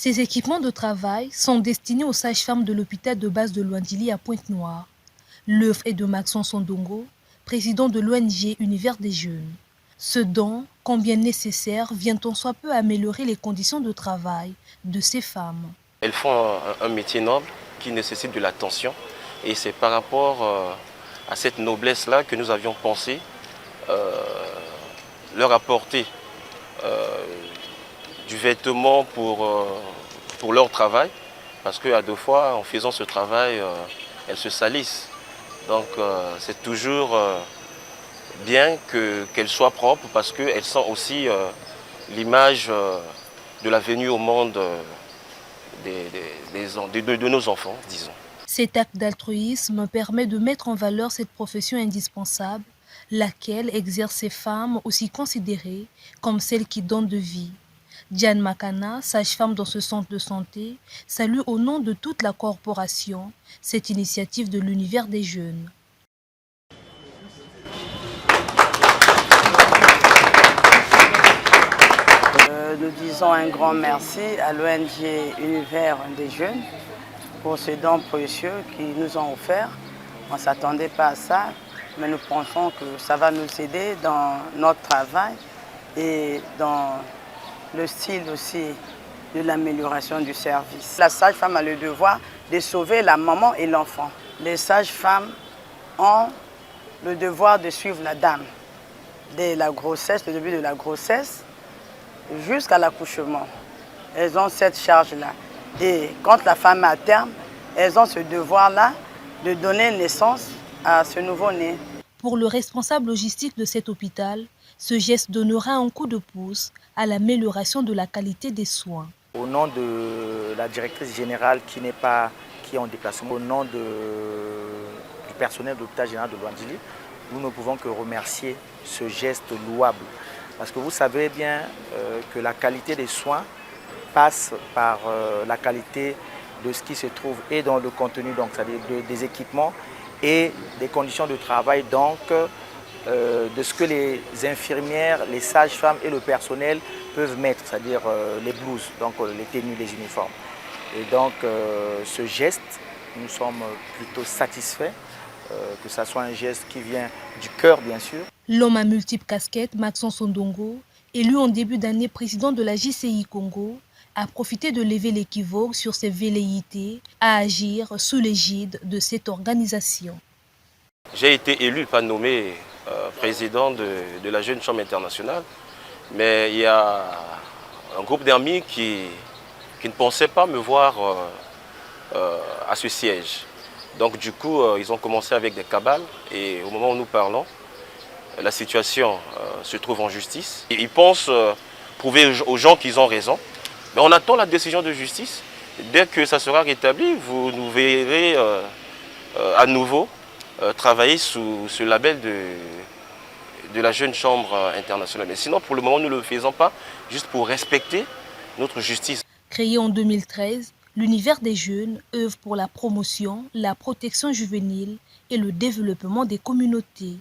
Ces équipements de travail sont destinés aux sages-femmes de l'hôpital de base de Luandili à Pointe-Noire. L'œuvre est de Maxence Ondongo, président de l'ONG Univers des Jeunes. Ce don, combien nécessaire, vient en soit peu améliorer les conditions de travail de ces femmes. Elles font un métier noble qui nécessite de l'attention et c'est par rapport à cette noblesse-là que nous avions pensé leur apporter du vêtement pour leur travail parce qu'à deux fois, en faisant ce travail, elles se salissent. Donc c'est toujours bien qu'elles soient propres parce qu'elles sont aussi l'image de la venue au monde de nos enfants, disons. Cet acte d'altruisme permet de mettre en valeur cette profession indispensable, laquelle exerce ces femmes aussi considérées comme celles qui donnent de vie. Diane Makana, sage-femme dans ce centre de santé, salue au nom de toute la corporation cette initiative de l'univers des jeunes. Nous disons un grand merci à l'ONG Univers des Jeunes pour ce don précieux qu'ils nous ont offert. On ne s'attendait pas à ça, mais nous pensons que ça va nous aider dans notre travail et dans le style aussi de l'amélioration du service. La sage-femme a le devoir de sauver la maman et l'enfant. Les sages-femmes ont le devoir de suivre la dame dès la grossesse, le début de la grossesse, jusqu'à l'accouchement. Elles ont cette charge-là. Et quand la femme est à terme, elles ont ce devoir-là de donner naissance à ce nouveau-né. Pour le responsable logistique de cet hôpital, ce geste donnera un coup de pouce à l'amélioration de la qualité des soins. Au nom de la directrice générale qui est en déplacement, au nom du personnel de l'hôpital général de Luandili, nous ne pouvons que remercier ce geste louable. Parce que vous savez bien que la qualité des soins passe par la qualité de ce qui se trouve et dans le contenu, donc c'est-à-dire des équipements et des conditions de travail, donc de ce que les infirmières, les sages-femmes et le personnel peuvent mettre, c'est-à-dire les blouses, donc les tenues, les uniformes. Et donc ce geste, nous sommes plutôt satisfaits, que ce soit un geste qui vient du cœur bien sûr. L'homme à multiples casquettes, Maxence Ondongo, élu en début d'année président de la JCI Congo, a profité de lever l'équivoque sur ses velléités à agir sous l'égide de cette organisation. J'ai été élu, pas nommé président de la Jeune Chambre internationale, mais il y a un groupe d'amis qui ne pensaient pas me voir à ce siège. Donc du coup, ils ont commencé avec des cabales et au moment où nous parlons, la situation se trouve en justice. Et ils pensent prouver aux gens qu'ils ont raison. Mais on attend la décision de justice. Dès que ça sera rétabli, vous nous verrez à nouveau travailler sous ce label de la Jeune Chambre internationale. Mais sinon, pour le moment, nous ne le faisons pas, juste pour respecter notre justice. Créé en 2013, l'univers des jeunes œuvre pour la promotion, la protection juvénile et le développement des communautés.